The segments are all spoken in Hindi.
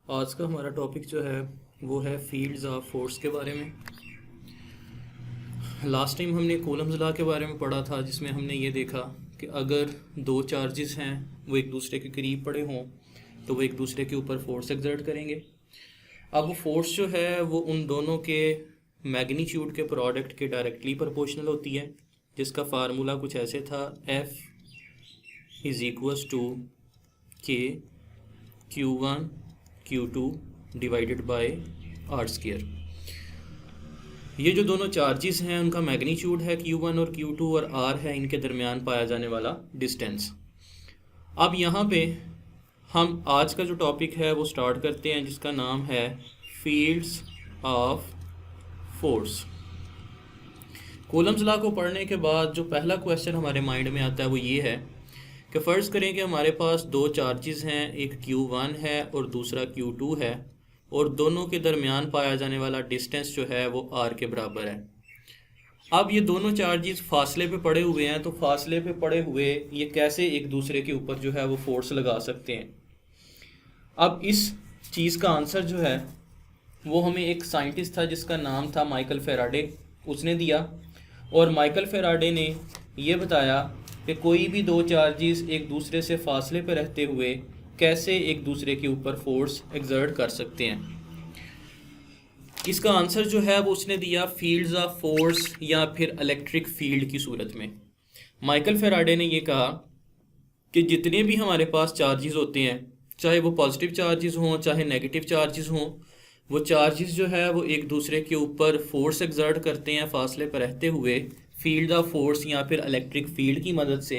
आज का हमारा टॉपिक जो है वो है फील्ड्स ऑफ फोर्स के बारे में। लास्ट टाइम हमने कूलम्स लॉ के बारे में पढ़ा था, जिसमें हमने ये देखा कि अगर दो चार्जेस हैं वो एक दूसरे के करीब पड़े हों तो वो एक दूसरे के ऊपर फोर्स एक्सर्ट करेंगे। अब वो फोर्स जो है वो उन दोनों के मैग्नीट्यूड के प्रोडक्ट के डायरेक्टली प्रोपोर्शनल होती है, जिसका फार्मूला कुछ ऐसे था, F इज़ इक्वल्स टू के Q1 Q2 divided by are square. ये जो दोनों चार्जेस हैं उनका मैग्नीट्यूड है Q1 और Q2 और R है इनके दरमियान पाया जाने वाला डिस्टेंस। अब यहाँ पे हम आज का जो टॉपिक है वो स्टार्ट करते हैं, जिसका नाम है fields of force. Coulomb's law को पढ़ने के बाद जो पहला क्वेश्चन हमारे माइंड में आता है वो ये है कि फ़र्ज़ करें कि हमारे पास दो चार्जेस हैं, एक Q1 है और दूसरा Q2 है, और दोनों के दरमियान पाया जाने वाला डिस्टेंस जो है वो R के बराबर है। अब ये दोनों चार्जेस फासले पे पड़े हुए हैं, तो फासले पे पड़े हुए ये कैसे एक दूसरे के ऊपर जो है वो फोर्स लगा सकते हैं। अब इस चीज़ का आंसर जो है वो हमें एक साइंटिस्ट था जिसका नाम था माइकल फेराडे, उसने दिया। और माइकल फेराडे ने ये बताया कि कोई भी दो चार्जेस एक दूसरे से फासले पर रहते हुए कैसे एक दूसरे के ऊपर फोर्स एक्सर्ट कर सकते हैं। इसका आंसर जो है वो उसने दिया फील्ड्स ऑफ फोर्स या फिर इलेक्ट्रिक फील्ड की सूरत में। माइकल फेराडे ने ये कहा कि जितने भी हमारे पास चार्जेस होते हैं, चाहे वो पॉजिटिव चार्जेस हों चाहे नेगेटिव चार्जेस हों, वो चार्जेस जो है वो एक दूसरे के ऊपर फोर्स एक्सर्ट करते हैं फासले पर रहते हुए फील्ड ऑफ फोर्स या फिर इलेक्ट्रिक फील्ड की मदद से।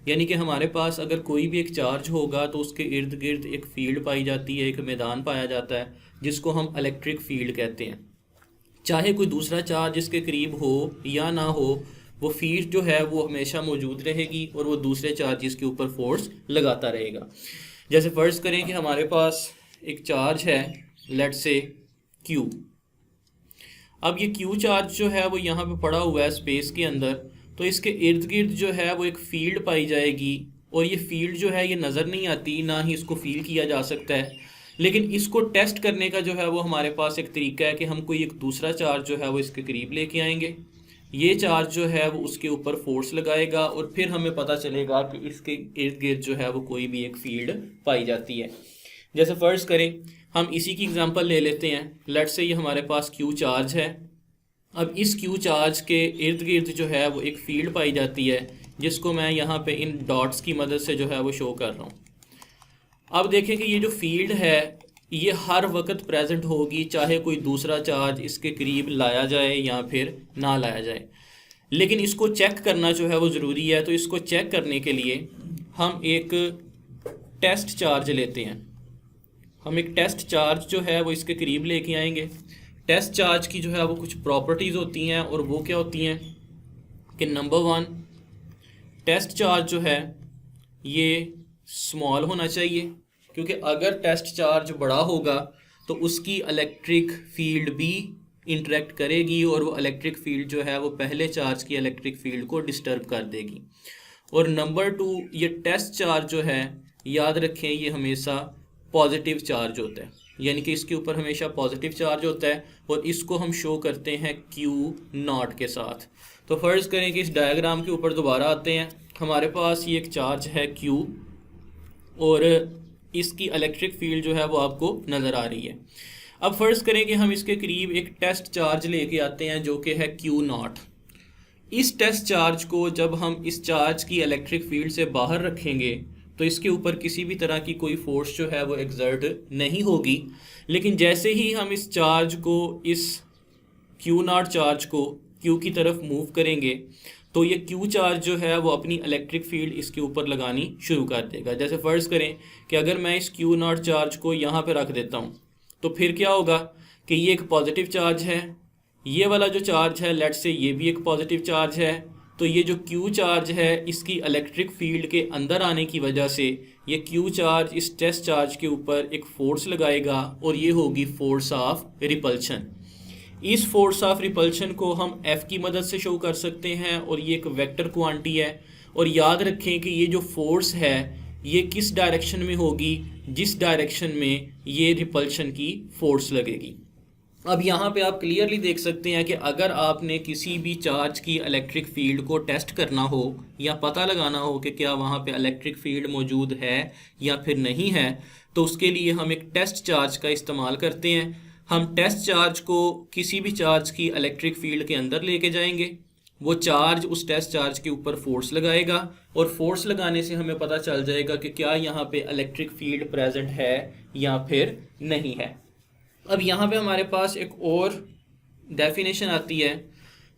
यानी कि हमारे पास अगर कोई भी एक चार्ज होगा तो उसके इर्द गिर्द एक फील्ड पाई जाती है, एक मैदान पाया जाता है, जिसको हम इलेक्ट्रिक फील्ड कहते हैं। चाहे कोई दूसरा चार्ज इसके करीब हो या ना हो, वो फील्ड जो है वो हमेशा मौजूद रहेगी और वो दूसरे चार्जेस के ऊपर फोर्स लगाता रहेगा। जैसे फ़र्ज़ करें कि हमारे पास एक चार्ज है, लेट्स से Q। अब ये Q चार्ज जो है वो यहाँ पे पड़ा हुआ है स्पेस के अंदर, तो इसके इर्द गिर्द जो है वो एक फ़ील्ड पाई जाएगी, और ये फ़ील्ड जो है ये नज़र नहीं आती, ना ही इसको फील किया जा सकता है। लेकिन इसको टेस्ट करने का जो है वो हमारे पास एक तरीका है कि हम कोई एक दूसरा चार्ज जो है वो इसके करीब लेके आएंगे, ये चार्ज जो है वो उसके ऊपर फोर्स लगाएगा और फिर हमें पता चलेगा कि इसके इर्द गिर्द जो है वो कोई भी एक फील्ड पाई जाती है। जैसे फ़र्ज़ करें हम इसी की एग्जांपल ले लेते हैं, लेट्स से ये हमारे पास Q चार्ज है। अब इस Q चार्ज के इर्द गिर्द जो है वो एक फील्ड पाई जाती है, जिसको मैं यहाँ पे इन डॉट्स की मदद से जो है वो शो कर रहा हूँ। अब देखें कि ये जो फील्ड है ये हर वक्त प्रेजेंट होगी, चाहे कोई दूसरा चार्ज इसके करीब लाया जाए या फिर ना लाया जाए। लेकिन इसको चेक करना जो है वो ज़रूरी है, तो इसको चेक करने के लिए हम एक टेस्ट चार्ज लेते हैं। हम एक टेस्ट चार्ज जो है वो इसके करीब लेके आएंगे। टेस्ट चार्ज की जो है वो कुछ प्रॉपर्टीज़ होती हैं, और वो क्या होती हैं कि नंबर 1, टेस्ट चार्ज जो है ये स्मॉल होना चाहिए, क्योंकि अगर टेस्ट चार्ज बड़ा होगा तो उसकी इलेक्ट्रिक फील्ड भी इंटरेक्ट करेगी, और वो इलेक्ट्रिक फील्ड जो है वो पहले चार्ज की इलेक्ट्रिक फील्ड को डिस्टर्ब कर देगी। और नंबर 2, ये टेस्ट चार्ज जो है याद रखें ये हमेशा पॉजिटिव चार्ज होता है, यानी कि इसके ऊपर हमेशा पॉजिटिव चार्ज होता है, और इसको हम शो करते हैं Q0 के साथ। तो फ़र्ज़ करें कि इस डायग्राम के ऊपर दोबारा आते हैं। हमारे पास ये एक चार्ज है Q, और इसकी इलेक्ट्रिक फील्ड जो है वो आपको नज़र आ रही है। अब फ़र्ज़ करें कि हम इसके करीब एक टेस्ट चार्ज लेके आते हैं जो कि है Q0। इस टेस्ट चार्ज को जब हम इस चार्ज की इलेक्ट्रिक फील्ड से बाहर रखेंगे तो इसके ऊपर किसी भी तरह की कोई फोर्स जो है वो एक्सर्ट नहीं होगी। लेकिन जैसे ही हम इस चार्ज को, इस Q0 चार्ज को Q की तरफ मूव करेंगे, तो ये Q चार्ज जो है वो अपनी इलेक्ट्रिक फील्ड इसके ऊपर लगानी शुरू कर देगा। जैसे फ़र्ज़ करें कि अगर मैं इस Q0 चार्ज को यहाँ पे रख देता हूँ, तो फिर क्या होगा कि ये एक पॉजिटिव चार्ज है, ये वाला जो चार्ज है लेट्स से ये भी एक पॉजिटिव चार्ज है, तो ये जो Q चार्ज है इसकी इलेक्ट्रिक फील्ड के अंदर आने की वजह से ये Q चार्ज इस टेस्ट चार्ज के ऊपर एक फोर्स लगाएगा, और ये होगी फोर्स ऑफ रिपल्शन। इस फोर्स ऑफ रिपल्शन को हम F की मदद से शो कर सकते हैं, और ये एक वेक्टर क्वांटिटी है। और याद रखें कि ये जो फोर्स है ये किस डायरेक्शन में होगी, जिस डायरेक्शन में ये रिपल्शन की फोर्स लगेगी। अब यहाँ पे आप क्लियरली देख सकते हैं कि अगर आपने किसी भी चार्ज की इलेक्ट्रिक फील्ड को टेस्ट करना हो या पता लगाना हो कि क्या वहाँ पे इलेक्ट्रिक फील्ड मौजूद है या फिर नहीं है, तो उसके लिए हम एक टेस्ट चार्ज का इस्तेमाल करते हैं। हम टेस्ट चार्ज को किसी भी चार्ज की इलेक्ट्रिक फील्ड के अंदर लेके जाएंगे, वो चार्ज उस टेस्ट चार्ज के ऊपर फोर्स लगाएगा और फोर्स लगाने से हमें पता चल जाएगा कि क्या यहाँ पे इलेक्ट्रिक फील्ड प्रेजेंट है या फिर नहीं है। अब यहाँ पे हमारे पास एक और डेफिनेशन आती है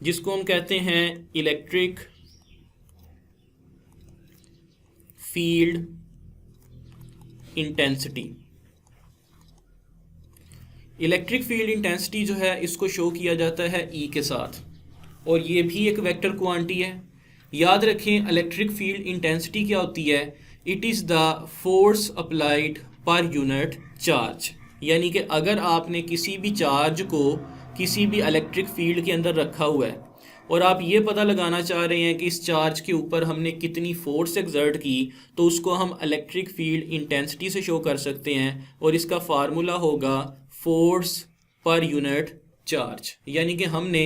जिसको हम कहते हैं electric field intensity. Electric field intensity जो है इसको शो किया जाता है ई के साथ, और ये भी एक वेक्टर क्वांटिटी है। याद रखें इलेक्ट्रिक फील्ड इंटेंसिटी क्या होती है, it is the force applied per unit charge. यानी कि अगर आपने किसी भी चार्ज को किसी भी इलेक्ट्रिक फील्ड के अंदर रखा हुआ है और आप ये पता लगाना चाह रहे हैं कि इस चार्ज के ऊपर हमने कितनी फोर्स एक्सर्ट की, तो उसको हम इलेक्ट्रिक फील्ड इंटेंसिटी से शो कर सकते हैं, और इसका फार्मूला होगा फोर्स पर यूनिट चार्ज। यानी कि हमने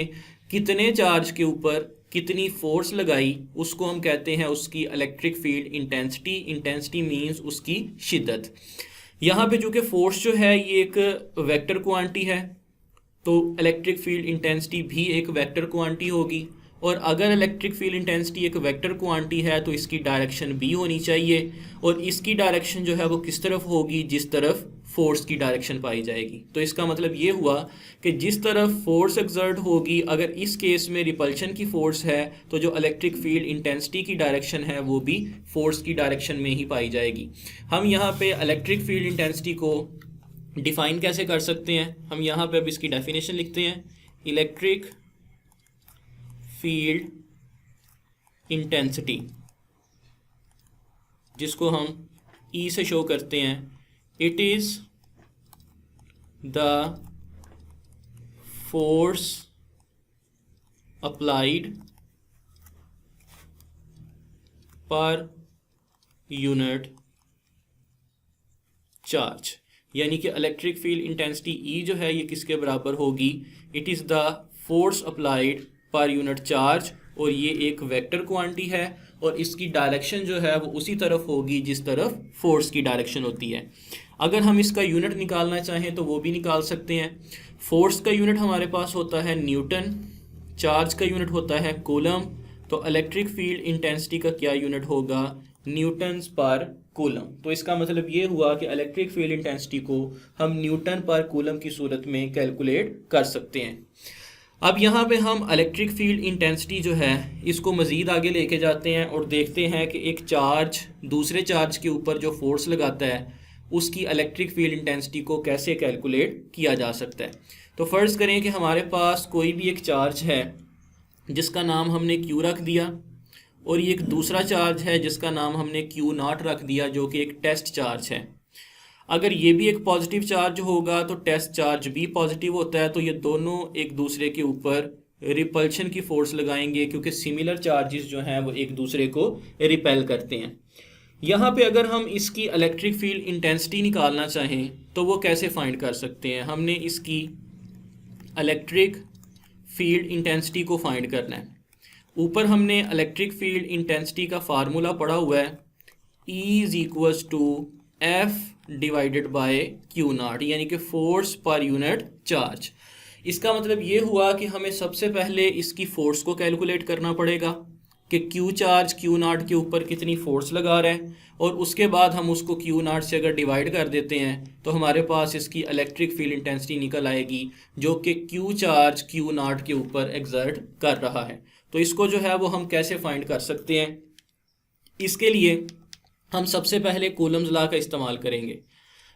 कितने चार्ज के ऊपर कितनी फोर्स लगाई उसको हम कहते हैं उसकी electric field intensity. Intensity means उसकी शिद्दत। यहाँ पे चूँकि फोर्स जो है ये एक वेक्टर क्वांटिटी है, तो इलेक्ट्रिक फील्ड इंटेंसिटी भी एक वेक्टर क्वांटिटी होगी, और अगर इलेक्ट्रिक फील्ड इंटेंसिटी एक वेक्टर क्वांटिटी है तो इसकी डायरेक्शन भी होनी चाहिए, और इसकी डायरेक्शन जो है वो किस तरफ होगी, जिस तरफ फोर्स की डायरेक्शन पाई जाएगी। तो इसका मतलब ये हुआ कि जिस तरफ फोर्स एक्सर्ट होगी, अगर इस केस में रिपल्शन की फोर्स है तो जो इलेक्ट्रिक फील्ड इंटेंसिटी की डायरेक्शन है वो भी फोर्स की डायरेक्शन में ही पाई जाएगी। हम यहाँ पे इलेक्ट्रिक फील्ड इंटेंसिटी को डिफाइन कैसे कर सकते हैं, हम यहाँ पे अब इसकी डेफिनेशन लिखते हैं। इलेक्ट्रिक फील्ड इंटेंसिटी, जिसको हम ई से शो करते हैं, it is the force applied per unit charge. यानी कि इलेक्ट्रिक फील्ड इंटेंसिटी ई जो है ये किसके बराबर होगी, it is the force applied per unit charge, और ये एक वेक्टर क्वांटिटी है, और इसकी डायरेक्शन जो है वो उसी तरफ होगी जिस तरफ फोर्स की डायरेक्शन होती है। अगर हम इसका यूनिट निकालना चाहें तो वो भी निकाल सकते हैं। फोर्स का यूनिट हमारे पास होता है न्यूटन, चार्ज का यूनिट होता है कूलम, तो इलेक्ट्रिक फील्ड इंटेंसिटी का क्या यूनिट होगा, न्यूटन्स पर कूलम। तो इसका मतलब ये हुआ कि इलेक्ट्रिक फील्ड इंटेंसिटी को हम न्यूटन पर कूलम की सूरत में कैलकुलेट कर सकते हैं। अब यहाँ पे हम इलेक्ट्रिक फील्ड इंटेंसिटी जो है इसको मज़ीद आगे लेके जाते हैं और देखते हैं कि एक चार्ज दूसरे चार्ज के ऊपर जो फोर्स लगाता है उसकी इलेक्ट्रिक फील्ड इंटेंसिटी को कैसे कैलकुलेट किया जा सकता है। तो फ़र्ज़ करें कि हमारे पास कोई भी एक चार्ज है जिसका नाम हमने Q रख दिया, और ये एक दूसरा चार्ज है जिसका नाम हमने Q0 रख दिया, जो कि एक टेस्ट चार्ज है। अगर ये भी एक पॉजिटिव चार्ज होगा तो टेस्ट चार्ज भी पॉजिटिव होता है, तो ये दोनों एक दूसरे के ऊपर रिपल्शन की फोर्स लगाएंगे, क्योंकि सिमिलर चार्जेस जो हैं वो एक दूसरे को रिपेल करते हैं। यहाँ पे अगर हम इसकी इलेक्ट्रिक फील्ड इंटेंसिटी निकालना चाहें तो वो कैसे फाइंड कर सकते हैं, हमने इसकी इलेक्ट्रिक फील्ड इंटेंसिटी को फाइंड करना है। ऊपर हमने इलेक्ट्रिक फील्ड इंटेंसिटी का फार्मूला पढ़ा हुआ है, E is equals to F divided by Q0, यानी कि फोर्स पर यूनिट चार्ज। इसका मतलब ये हुआ कि हमें सबसे पहले इसकी फोर्स को कैलकुलेट करना पड़ेगा कि Q चार्ज Q0 के ऊपर कितनी फोर्स लगा रहा है, और उसके बाद हम उसको Q0 से अगर डिवाइड कर देते हैं तो हमारे पास इसकी इलेक्ट्रिक फील्ड इंटेंसिटी निकल आएगी, जो कि Q चार्ज Q0 के ऊपर एक्सर्ट कर रहा है। तो इसको जो है वो हम कैसे फाइंड कर सकते हैं, इसके लिए हम सबसे पहले कूलम्स लॉ का इस्तेमाल करेंगे।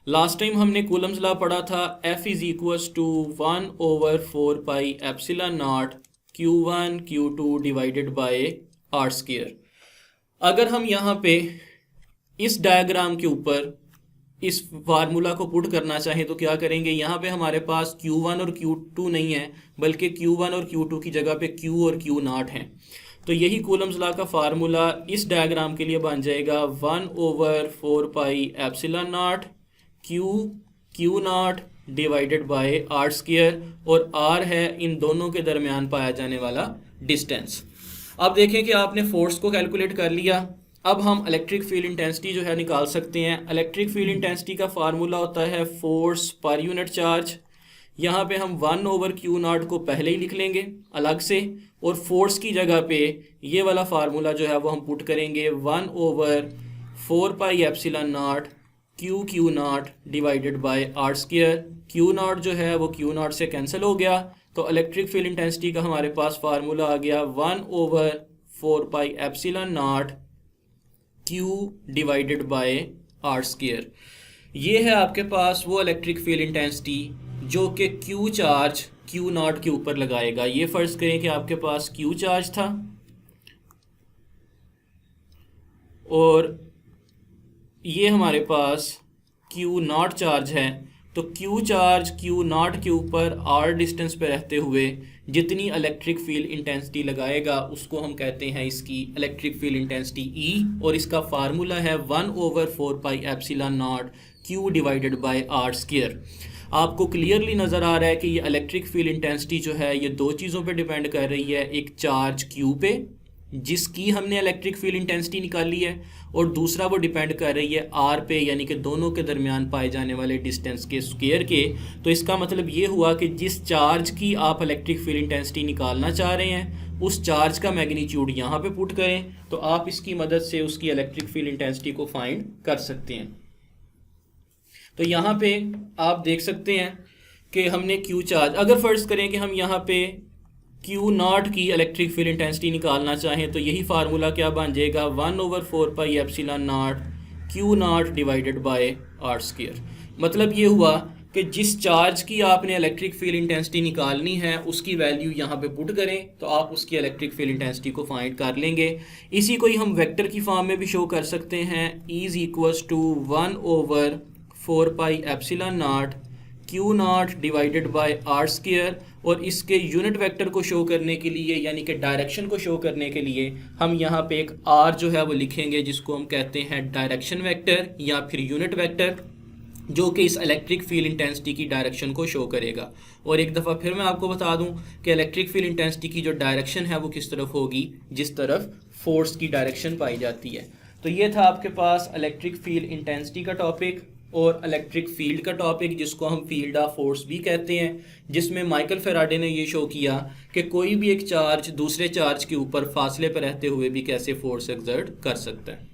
लास्ट टाइम हमने कूलम्स लॉ पढ़ा था, F is equals to 1/4 pi epsilon naught Q1 Q2 divided by are square. अगर हम यहाँ पे इस डायग्राम के ऊपर इस फार्मूला को पुट करना चाहें तो क्या करेंगे, यहाँ पे हमारे पास Q1 और Q2 नहीं है, बल्कि Q1 और Q2 की जगह पे Q और Q0 हैं। तो यही कूलम्स लॉ का फार्मूला इस डायग्राम के लिए बन जाएगा 1/4πε0 Q not divided by are square, और आर है इन दोनों के दरमियान पाया जाने वाला डिस्टेंस। अब देखें कि आपने फोर्स को कैलकुलेट कर लिया। अब हम इलेक्ट्रिक फील्ड इंटेंसिटी जो है निकाल सकते हैं। इलेक्ट्रिक फील्ड इंटेंसिटी का फार्मूला होता है फोर्स पर यूनिट चार्ज। यहाँ पे हम 1/Q0 को पहले ही लिख लेंगे अलग से, और फोर्स की जगह पे ये वाला फार्मूला जो है वो हम पुट करेंगे 1/4πε0 Q0 divided by are square. Q0 जो है वो Q0 से कैंसिल हो गया, तो इलेक्ट्रिक फील्ड इंटेंसिटी का हमारे पास फार्मूला आ गया 1/4πε0 Q divided by are square. ये है आपके पास वो इलेक्ट्रिक फील्ड इंटेंसिटी जो कि Q चार्ज Q0 के ऊपर लगाएगा। ये फ़र्ज़ करें कि आपके पास Q चार्ज था और ये हमारे पास Q0 चार्ज है, तो Q चार्ज Q0 के ऊपर R डिस्टेंस पे रहते हुए जितनी इलेक्ट्रिक फील्ड इंटेंसिटी लगाएगा उसको हम कहते हैं इसकी इलेक्ट्रिक फील्ड इंटेंसिटी E, और इसका फार्मूला है 1/4πε0 Q divided by are square. आपको क्लियरली नज़र आ रहा है कि ये इलेक्ट्रिक फील्ड इंटेंसिटी जो है ये दो चीज़ों पे डिपेंड कर रही है, एक चार्ज Q पे जिसकी हमने इलेक्ट्रिक फील्ड इंटेंसिटी निकाली है, और दूसरा वो डिपेंड कर रही है R पे, यानी कि दोनों के दरमियान पाए जाने वाले डिस्टेंस के स्क्वायर के। तो इसका मतलब ये हुआ कि जिस चार्ज की आप इलेक्ट्रिक फील्ड इंटेंसिटी निकालना चाह रहे हैं उस चार्ज का मैग्नीट्यूड यहाँ पे पुट करें, तो आप इसकी मदद से उसकी इलेक्ट्रिक फील्ड इंटेंसिटी को फाइंड कर सकते हैं। तो यहाँ पे आप देख सकते हैं कि हमने Q चार्ज, अगर फ़र्ज़ करें कि हम यहाँ पे Q0 की इलेक्ट्रिक फील्ड इंटेंसिटी निकालना चाहें तो यही फार्मूला क्या बन जाएगा 1/4πε0 Q0 divided by are square. मतलब ये हुआ कि जिस चार्ज की आपने इलेक्ट्रिक फील्ड इंटेंसिटी निकालनी है उसकी वैल्यू यहाँ पे पुट करें तो आप उसकी इलेक्ट्रिक फील्ड इंटेंसिटी को फाइंड कर लेंगे। इसी को ही हम वेक्टर की फॉर्म में भी शो कर सकते हैं, E = 1/4πε0 Q0 divided by are square, और इसके यूनिट वेक्टर को शो करने के लिए यानी कि डायरेक्शन को शो करने के लिए हम यहाँ पे एक R जो है वो लिखेंगे जिसको हम कहते हैं डायरेक्शन वेक्टर या फिर यूनिट वेक्टर, जो कि इस इलेक्ट्रिक फील्ड इंटेंसिटी की डायरेक्शन को शो करेगा। और एक दफ़ा फिर मैं आपको बता दूं कि इलेक्ट्रिक फील्ड इंटेंसिटी की जो डायरेक्शन है वो किस तरफ होगी, जिस तरफ फोर्स की डायरेक्शन पाई जाती है। तो ये था आपके पास इलेक्ट्रिक फील्ड इंटेंसिटी का टॉपिक और इलेक्ट्रिक फील्ड का टॉपिक, जिसको हम फील्ड ऑफ फोर्स भी कहते हैं, जिसमें माइकल फेराडे ने ये शो किया कि कोई भी एक चार्ज दूसरे चार्ज के ऊपर फासले पर रहते हुए भी कैसे फोर्स एक्सर्ट कर सकता है।